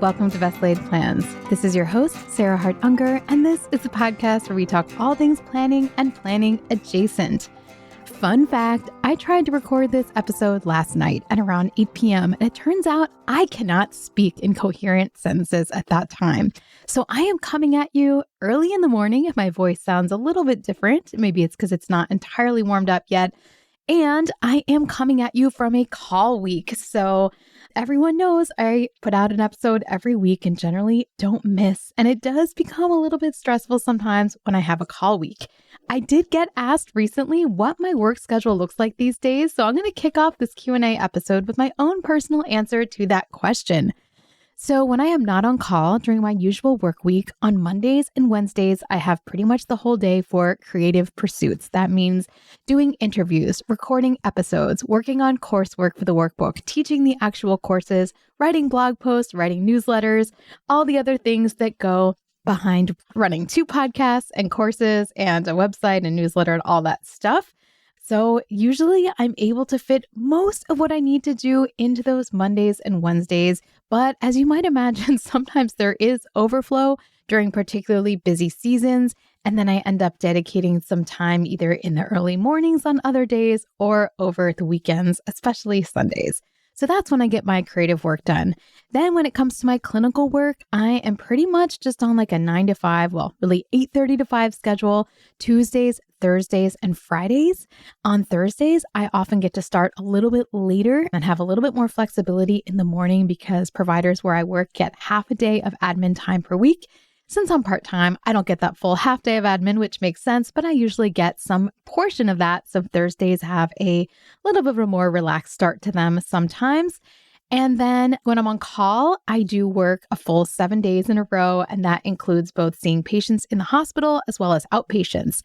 welcome to Best Laid Plans. This is your host, Sarah Hart-Unger, and this is a podcast where we talk all things planning and planning adjacent. Fun fact, I tried to record this episode last night at around 8 p.m. and it turns out I cannot speak in coherent sentences at that time. So I am coming at you early in the morning if my voice sounds a little bit different. Maybe it's because it's not entirely warmed up yet. And I am coming at you from a call week. So everyone knows I put out an episode every week and generally don't miss. And it does become a little bit stressful sometimes when I have a call week. I did get asked recently what my work schedule looks like these days. So I'm going to kick off this Q&A episode with my own personal answer to that question. So when I am not on call during my usual work week, on Mondays and Wednesdays, I have pretty much the whole day for creative pursuits. That means doing interviews, recording episodes, working on coursework for the workbook, teaching the actual courses, writing blog posts, writing newsletters, all the other things that go behind running 2 podcasts and courses and a website and newsletter and all that stuff. So usually I'm able to fit most of what I need to do into those Mondays and Wednesdays. But as you might imagine, sometimes there is overflow during particularly busy seasons. And then I end up dedicating some time either in the early mornings on other days or over the weekends, especially Sundays. So that's when I get my creative work done. Then when it comes to my clinical work, I am pretty much just on like a 9 to 5, well, really 8:30 to 5 schedule, Tuesdays, Thursdays, and Fridays. On Thursdays, I often get to start a little bit later and have a little bit more flexibility in the morning because providers where I work get half a day of admin time per week. Since I'm part-time, I don't get that full half day of admin, which makes sense, but I usually get some portion of that. So Thursdays have a little bit of a more relaxed start to them sometimes. And then when I'm on call, I do work a full 7 days in a row, and that includes both seeing patients in the hospital as well as outpatients.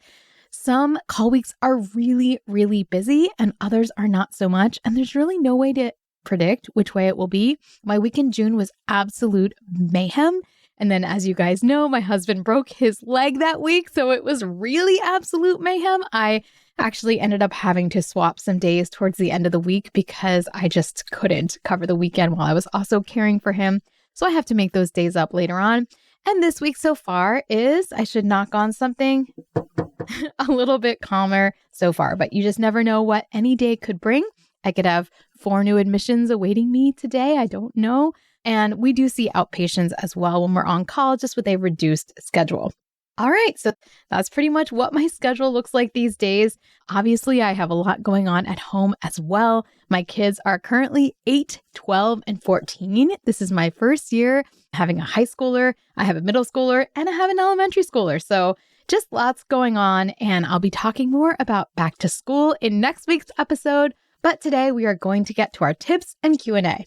Some call weeks are really, really busy and others are not so much. And there's really no way to predict which way it will be. My week in June was absolute mayhem. And then, as you guys know, my husband broke his leg that week, so it was really absolute mayhem. I actually ended up having to swap some days towards the end of the week because I just couldn't cover the weekend while I was also caring for him. So I have to make those days up later on. And this week so far is, I should knock on something, a little bit calmer so far, but you just never know what any day could bring. I could have 4 new admissions awaiting me today. I don't know. And we do see outpatients as well when we're on call, just with a reduced schedule. All right, so that's pretty much what my schedule looks like these days. Obviously, I have a lot going on at home as well. My kids are currently 8, 12, and 14. This is my first year having a high schooler, I have a middle schooler, and I have an elementary schooler. So just lots going on, and I'll be talking more about back to school in next week's episode. But today we are going to get to our tips and Q&A.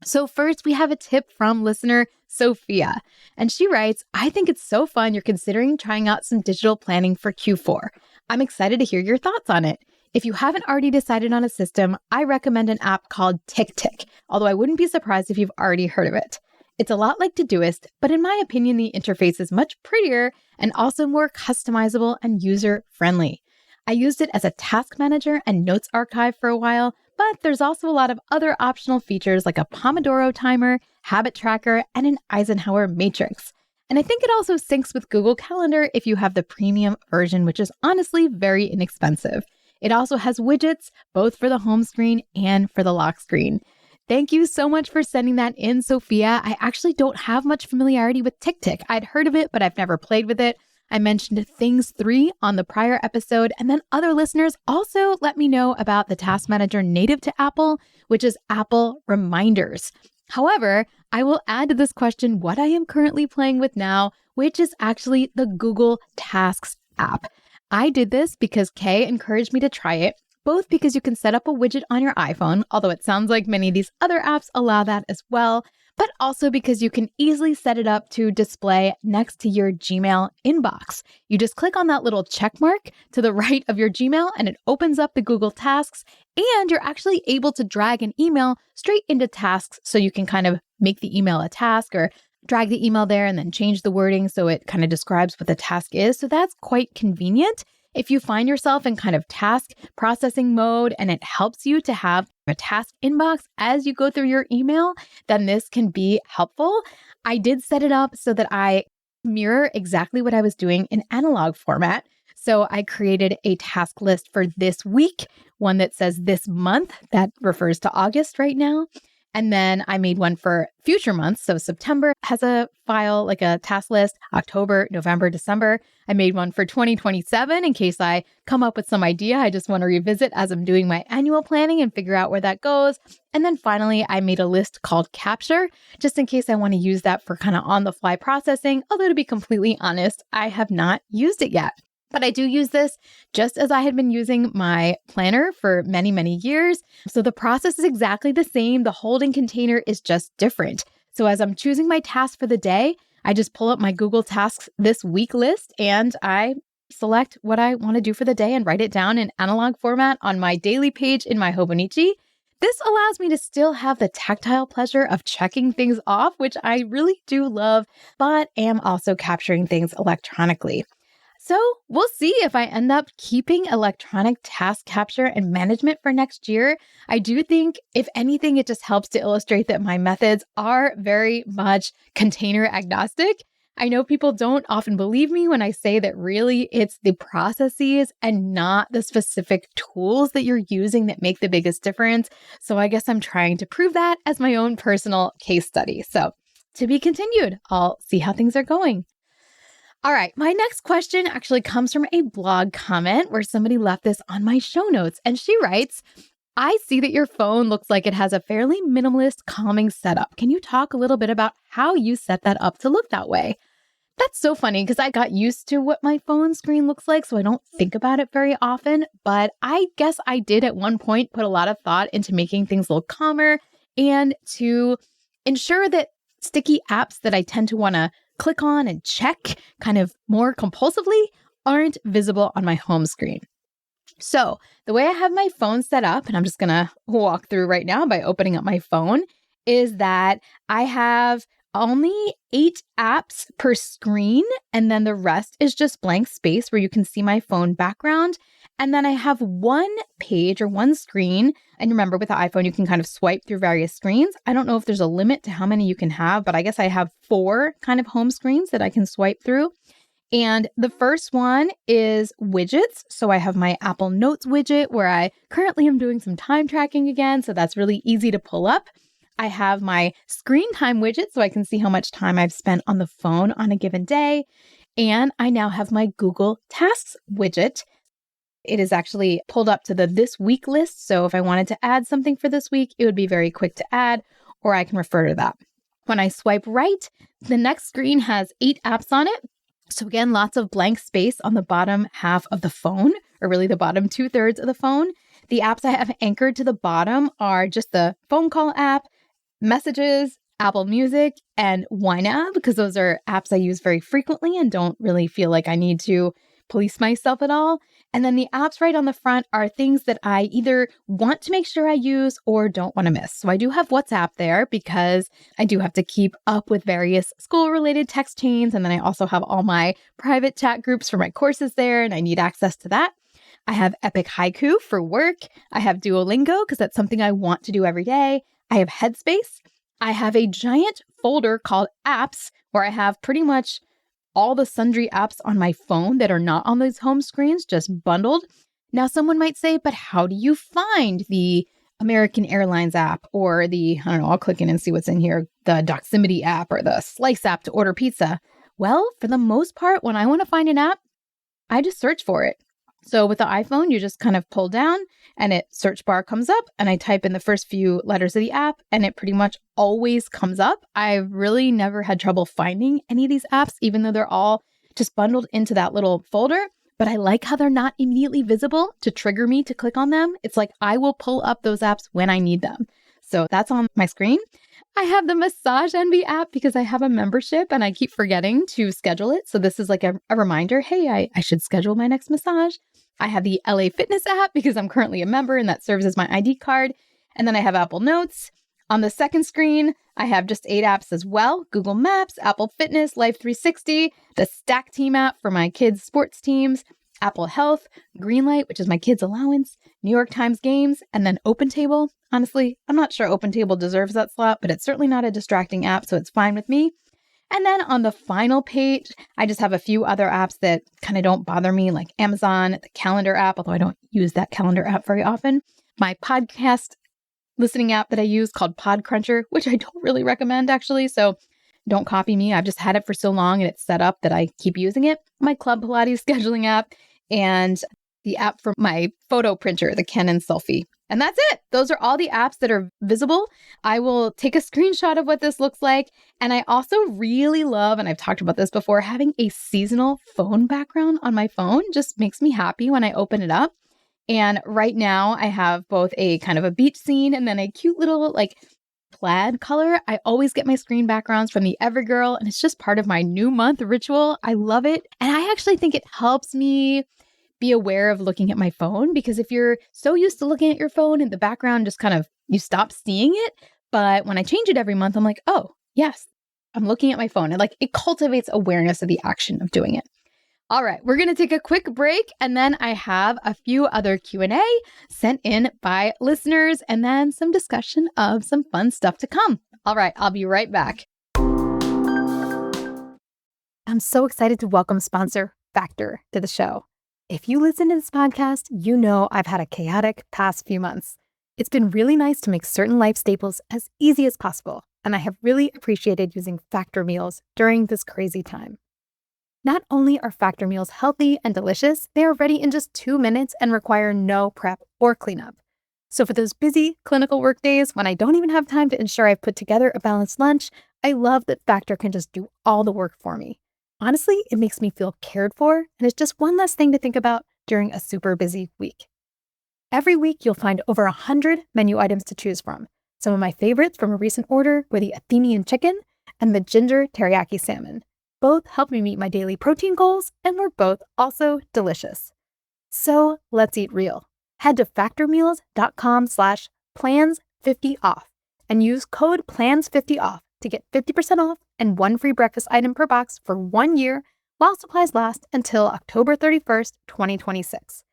So first, we have a tip from listener Sophia, and she writes, I think it's so fun you're considering trying out some digital planning for Q4. I'm excited to hear your thoughts on it. If you haven't already decided on a system, I recommend an app called TickTick, although I wouldn't be surprised if you've already heard of it. It's a lot like Todoist, but in my opinion, the interface is much prettier and also more customizable and user-friendly. I used it as a task manager and notes archive for a while, but there's also a lot of other optional features like a Pomodoro timer, habit tracker, and an Eisenhower matrix. And I think it also syncs with Google Calendar if you have the premium version, which is honestly very inexpensive. It also has widgets, both for the home screen and for the lock screen. Thank you so much for sending that in, Sophia. I actually don't have much familiarity with TickTick. I'd heard of it, but I've never played with it. I mentioned Things 3 on the prior episode, and then other listeners also let me know about the task manager native to Apple, which is Apple Reminders. However, I will add to this question what I am currently playing with now, which is actually the Google Tasks app. I did this because Kay encouraged me to try it, both because you can set up a widget on your iPhone, although it sounds like many of these other apps allow that as well, but also because you can easily set it up to display next to your Gmail inbox. You just click on that little check mark to the right of your Gmail and it opens up the Google Tasks, and you're actually able to drag an email straight into Tasks so you can kind of make the email a task or drag the email there and then change the wording so it kind of describes what the task is. So that's quite convenient. If you find yourself in kind of task processing mode and it helps you to have a task inbox as you go through your email, then this can be helpful. I did set it up so that I mirror exactly what I was doing in analog format. So I created a task list for this week, one that says this month, that refers to August right now. And then I made one for future months. So September has a file, like a task list, October, November, December. I made one for 2027 in case I come up with some idea I just want to revisit as I'm doing my annual planning and figure out where that goes. And then finally, I made a list called Capture, just in case I want to use that for kind of on the fly processing. Although to be completely honest, I have not used it yet. But I do use this just as I had been using my planner for many, many years. So the process is exactly the same. The holding container is just different. So as I'm choosing my task for the day, I just pull up my Google Tasks this week list and I select what I want to do for the day and write it down in analog format on my daily page in my Hobonichi. This allows me to still have the tactile pleasure of checking things off, which I really do love, but am also capturing things electronically. So we'll see if I end up keeping electronic task capture and management for next year. I do think, if anything, it just helps to illustrate that my methods are very much container agnostic. I know people don't often believe me when I say that really it's the processes and not the specific tools that you're using that make the biggest difference. So I guess I'm trying to prove that as my own personal case study. So to be continued, I'll see how things are going. All right, my next question actually comes from a blog comment where somebody left this on my show notes. And she writes, I see that your phone looks like it has a fairly minimalist calming setup. Can you talk a little bit about how you set that up to look that way? That's so funny because I got used to what my phone screen looks like, so I don't think about it very often. But I guess I did at one point put a lot of thought into making things look calmer and to ensure that sticky apps that I tend to want to click on and check kind of more compulsively aren't visible on my home screen. So the way I have my phone set up, and I'm just going to walk through right now by opening up my phone, is that I have only 8 apps per screen, and then the rest is just blank space where you can see my phone background. And then I have one page or one screen. And remember, with the iPhone, you can kind of swipe through various screens. I don't know if there's a limit to how many you can have, but I guess I have 4 kind of home screens that I can swipe through. And the first one is widgets. So I have my Apple Notes widget where I currently am doing some time tracking again. So that's really easy to pull up. I have my screen time widget so I can see how much time I've spent on the phone on a given day. And I now have my Google Tasks widget. It is actually pulled up to the this week list. So if I wanted to add something for this week, it would be very quick to add, or I can refer to that. When I swipe right, the next screen has 8 apps on it. So again, lots of blank space on the bottom half of the phone, or really the bottom 2/3 of the phone. The apps I have anchored to the bottom are just the phone call app, Messages, Apple Music, and YNAB, because those are apps I use very frequently and don't really feel like I need to police myself at all. And then the apps right on the front are things that I either want to make sure I use or don't want to miss. So I do have WhatsApp there because I do have to keep up with various school-related text chains. And then I also have all my private chat groups for my courses there, and I need access to that. I have Epic Haiku for work. I have Duolingo because that's something I want to do every day. I have Headspace. I have a giant folder called Apps where I have pretty much all the sundry apps on my phone that are not on those home screens, just bundled. Now, someone might say, but how do you find the American Airlines app or the, I don't know, I'll click in and see what's in here, the Doximity app or the Slice app to order pizza? Well, for the most part, when I want to find an app, I just search for it. So with the iPhone, you just kind of pull down and it search bar comes up and I type in the first few letters of the app and it pretty much always comes up. I've really never had trouble finding any of these apps, even though they're all just bundled into that little folder. But I like how they're not immediately visible to trigger me to click on them. It's like I will pull up those apps when I need them. So that's on my screen. I have the Massage Envy app because I have a membership and I keep forgetting to schedule it. So this is like a reminder, hey, I should schedule my next massage. I have the LA Fitness app because I'm currently a member and that serves as my ID card. And then I have Apple Notes. On the second screen, I have just 8 apps as well. Google Maps, Apple Fitness, Life 360, the Stack Team app for my kids' sports teams. Apple Health, Greenlight, which is my kids' allowance, New York Times Games, and then OpenTable. Honestly, I'm not sure OpenTable deserves that slot, but it's certainly not a distracting app, so it's fine with me. And then on the final page, I just have a few other apps that kind of don't bother me, like Amazon, the calendar app, although I don't use that calendar app very often. My podcast listening app that I use called Podcruncher, which I don't really recommend actually. So don't copy me. I've just had it for so long and it's set up that I keep using it. My Club Pilates scheduling app and the app for my photo printer, the Canon Selfie. And that's it. Those are all the apps that are visible. I will take a screenshot of what this looks like. And I also really love, and I've talked about this before, having a seasonal phone background on my phone just makes me happy when I open it up. And right now I have both a kind of a beach scene and then a cute little like plaid color. I always get my screen backgrounds from the Evergirl, and it's just part of my new month ritual. I love it. And I actually think it helps me be aware of looking at my phone, because if you're so used to looking at your phone in the background, just kind of, you stop seeing it. But when I change it every month, I'm like, oh, yes, I'm looking at my phone. And like it cultivates awareness of the action of doing it. All right, we're going to take a quick break, and then I have a few other Q&A sent in by listeners, and then some discussion of some fun stuff to come. All right, I'll be right back. I'm so excited to welcome sponsor Factor to the show. If you listen to this podcast, you know I've had a chaotic past few months. It's been really nice to make certain life staples as easy as possible, and I have really appreciated using Factor meals during this crazy time. Not only are Factor meals healthy and delicious, they are ready in just 2 minutes and require no prep or cleanup. So for those busy clinical work days when I don't even have time to ensure I've put together a balanced lunch, I love that Factor can just do all the work for me. Honestly, it makes me feel cared for, and it's just one less thing to think about during a super busy week. Every week, you'll find over 100 menu items to choose from. Some of my favorites from a recent order were the Athenian chicken and the ginger teriyaki salmon. Both helped me meet my daily protein goals, and were both also delicious. So let's eat real. Head to factormeals.com/plans50off and use code plans50off to get 50% off and 1 free breakfast item per box for 1 year while supplies last until October 31st, 2026.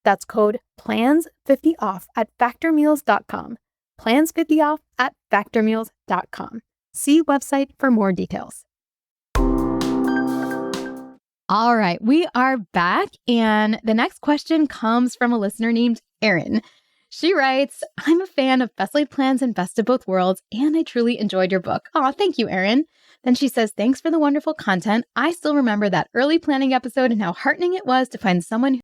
That's code plans50off at factormeals.com. Plans50off at factormeals.com. See website for more details. All right, we are back, and the next question comes from a listener named Erin. She writes, I'm a fan of Best Laid Plans and Best of Both Worlds, and I truly enjoyed your book. Aw, thank you, Erin. Then she says, thanks for the wonderful content. I still remember that early planning episode and how heartening it was to find someone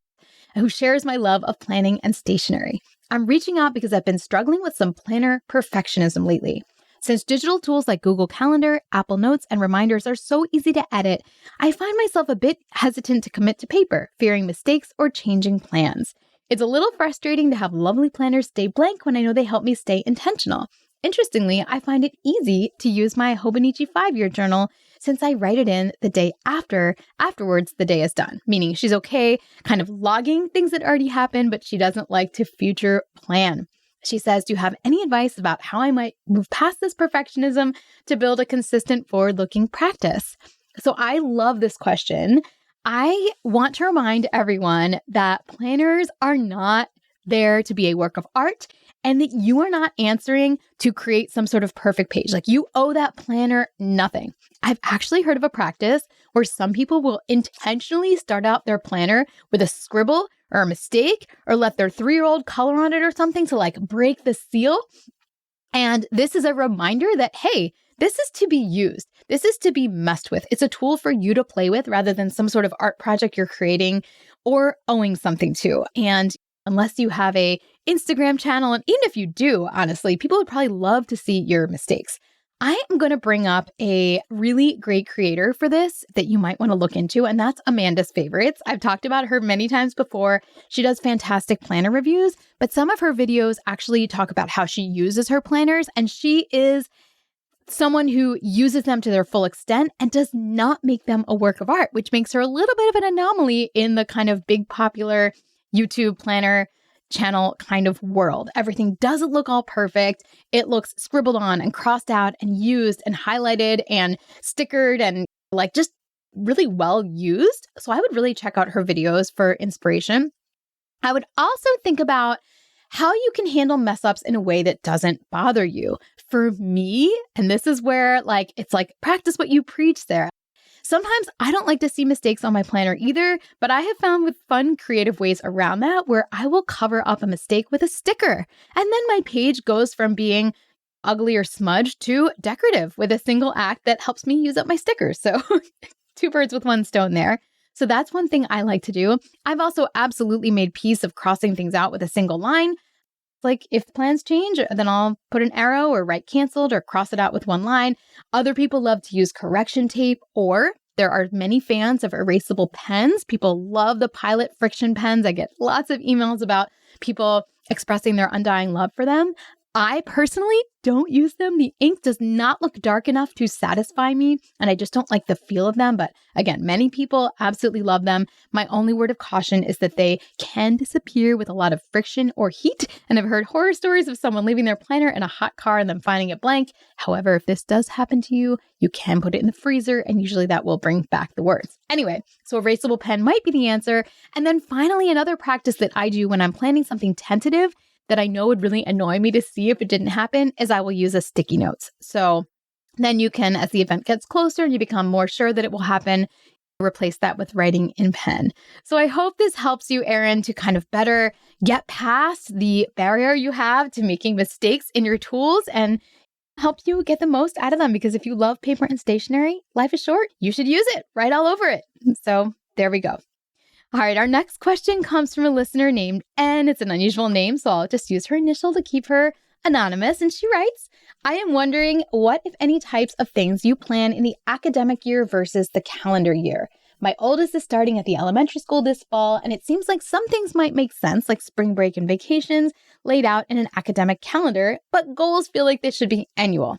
who shares my love of planning and stationery. I'm reaching out because I've been struggling with some planner perfectionism lately. Since digital tools like Google Calendar, Apple Notes, and reminders are so easy to edit, I find myself a bit hesitant to commit to paper, fearing mistakes or changing plans. It's a little frustrating to have lovely planners stay blank when I know they help me stay intentional. Interestingly, I find it easy to use my Hobonichi 5-year journal since I write it in the day afterwards the day is done, meaning she's okay kind of logging things that already happened, but she doesn't like to future plan. She says, do you have any advice about how I might move past this perfectionism to build a consistent forward-looking practice? So I love this question. I want to remind everyone that planners are not there to be a work of art, and that you are not answering to create some sort of perfect page. Like, you owe that planner nothing. I've actually heard of a practice where some people will intentionally start out their planner with a scribble or a mistake, or let their 3-year-old color on it or something to like break the seal. And this is a reminder that, hey, this is to be used. This is to be messed with. It's a tool for you to play with rather than some sort of art project you're creating or owing something to. And unless you have a Instagram channel, and even if you do, honestly, people would probably love to see your mistakes. I am going to bring up a really great creator for this that you might want to look into, and that's Amanda's Favorites. I've talked about her many times before. She does fantastic planner reviews, but some of her videos actually talk about how she uses her planners, and she is someone who uses them to their full extent and does not make them a work of art, which makes her a little bit of an anomaly in the kind of big popular YouTube planner channel kind of world. Everything doesn't look all perfect. It looks scribbled on and crossed out and used and highlighted and stickered and like just really well used. So I would really check out her videos for inspiration. I would also think about how you can handle mess ups in a way that doesn't bother you. For me, and this is where it's like practice what you preach, Sarah. Sometimes I don't like to see mistakes on my planner either, but I have found with fun, creative ways around that where I will cover up a mistake with a sticker. And then my page goes from being ugly or smudged to decorative with a single act that helps me use up my stickers. So two birds with one stone there. So that's one thing I like to do. I've also absolutely made peace of crossing things out with a single line. Like if plans change, then I'll put an arrow or write canceled or cross it out with one line. Other people love to use correction tape, or there are many fans of erasable pens. People love the Pilot friction pens. I get lots of emails about people expressing their undying love for them. I personally don't use them. The ink does not look dark enough to satisfy me, and I just don't like the feel of them. But again, many people absolutely love them. My only word of caution is that they can disappear with a lot of friction or heat, and I've heard horror stories of someone leaving their planner in a hot car and then finding it blank. However, if this does happen to you, you can put it in the freezer, and usually that will bring back the words. Anyway, so erasable pen might be the answer. And then finally, another practice that I do when I'm planning something tentative that I know would really annoy me to see if it didn't happen is I will use a sticky notes. So then you can, as the event gets closer and you become more sure that it will happen, replace that with writing in pen. So I hope this helps you, Erin, to kind of better get past the barrier you have to making mistakes in your tools and help you get the most out of them. Because if you love paper and stationery, life is short. You should use it, write all over it. So there we go. All right, our next question comes from a listener named N. It's an unusual name, so I'll just use her initial to keep her anonymous. And she writes, I am wondering what, if any, types of things you plan in the academic year versus the calendar year. My oldest is starting at the elementary school this fall, and it seems like some things might make sense, like spring break and vacations, laid out in an academic calendar, but goals feel like they should be annual.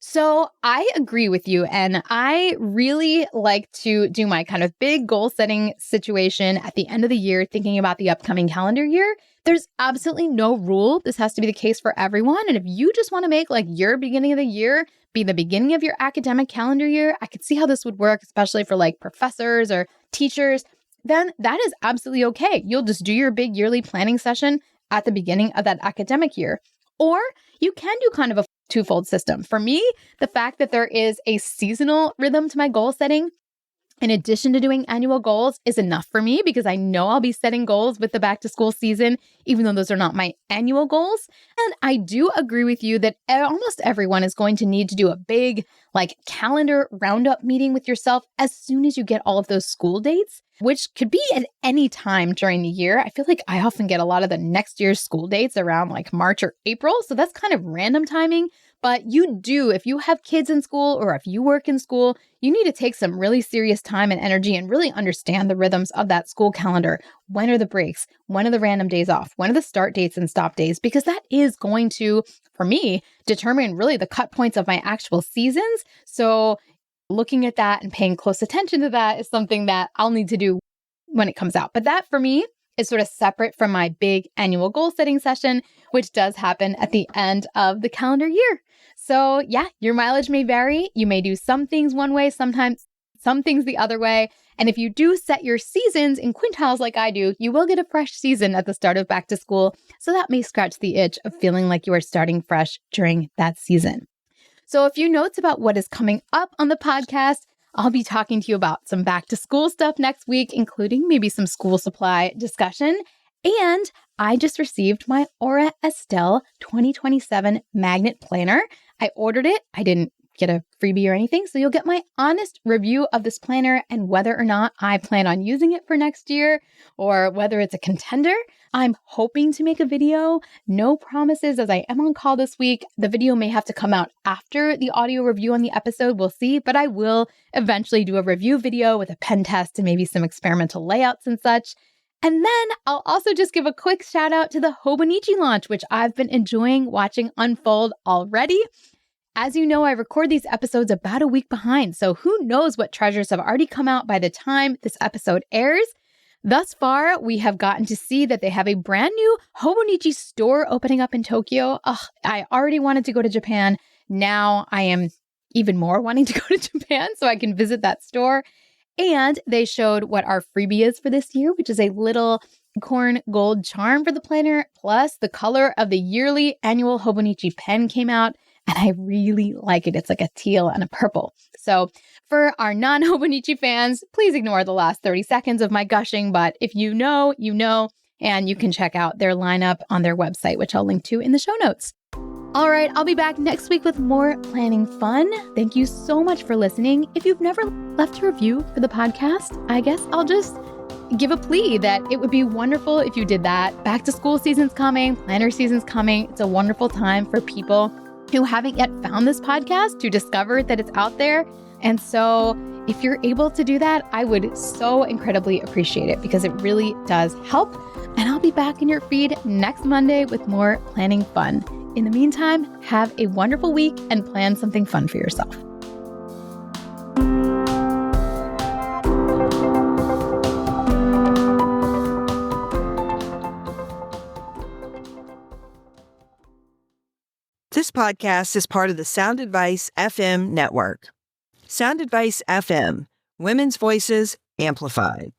So I agree with you, and I really like to do my kind of big goal setting situation at the end of the year, thinking about the upcoming calendar year. There's absolutely no rule. This has to be the case for everyone. And if you just want to make your beginning of the year be the beginning of your academic calendar year, I could see how this would work, especially for professors or teachers. Then that is absolutely okay. You'll just do your big yearly planning session at the beginning of that academic year. Or you can do kind of a twofold system. For me, the fact that there is a seasonal rhythm to my goal setting, in addition to doing annual goals, is enough for me because I know I'll be setting goals with the back to school season, even though those are not my annual goals. And I do agree with you that almost everyone is going to need to do a big calendar roundup meeting with yourself as soon as you get all of those school dates, which could be at any time during the year. I feel like I often get a lot of the next year's school dates around March or April. So that's kind of random timing. But you do, if you have kids in school or if you work in school, you need to take some really serious time and energy and really understand the rhythms of that school calendar. When are the breaks? When are the random days off? When are the start dates and stop days? Because that is going to, for me, determine really the cut points of my actual seasons. So looking at that and paying close attention to that is something that I'll need to do when it comes out. But that for me is sort of separate from my big annual goal setting session, which does happen at the end of the calendar year. So yeah, your mileage may vary. You may do some things one way, sometimes some things the other way. And if you do set your seasons in quintiles like I do, you will get a fresh season at the start of back to school. So that may scratch the itch of feeling like you are starting fresh during that season. So a few notes about what is coming up on the podcast. I'll be talking to you about some back to school stuff next week, including maybe some school supply discussion. And I just received my Aura Estelle 2027 magnet planner. I ordered it. I didn't get a freebie or anything. So you'll get my honest review of this planner and whether or not I plan on using it for next year or whether it's a contender. I'm hoping to make a video. No promises as I am on call this week. The video may have to come out after the audio review on the episode. We'll see, but I will eventually do a review video with a pen test and maybe some experimental layouts and such. And then I'll also just give a quick shout out to the Hobonichi launch, which I've been enjoying watching unfold already. As you know, I record these episodes about a week behind, so who knows what treasures have already come out by the time this episode airs. Thus far, we have gotten to see that they have a brand new Hobonichi store opening up in Tokyo. I already wanted to go to Japan. Now I am even more wanting to go to Japan so I can visit that store. And they showed what our freebie is for this year, which is a little corn gold charm for the planner. Plus, the color of the yearly annual Hobonichi pen came out, and I really like it. It's like a teal and a purple. So for our non-Hobonichi fans, please ignore the last 30 seconds of my gushing. But if you know, you know, and you can check out their lineup on their website, which I'll link to in the show notes. All right, I'll be back next week with more planning fun. Thank you so much for listening. If you've never left a review for the podcast, I guess I'll just give a plea that it would be wonderful if you did that. Back to school season's coming, planner season's coming. It's a wonderful time for people who haven't yet found this podcast to discover that it's out there. And so if you're able to do that, I would so incredibly appreciate it because it really does help. And I'll be back in your feed next Monday with more planning fun. In the meantime, have a wonderful week and plan something fun for yourself. This podcast is part of the Sound Advice FM network. Sound Advice FM, women's voices amplified.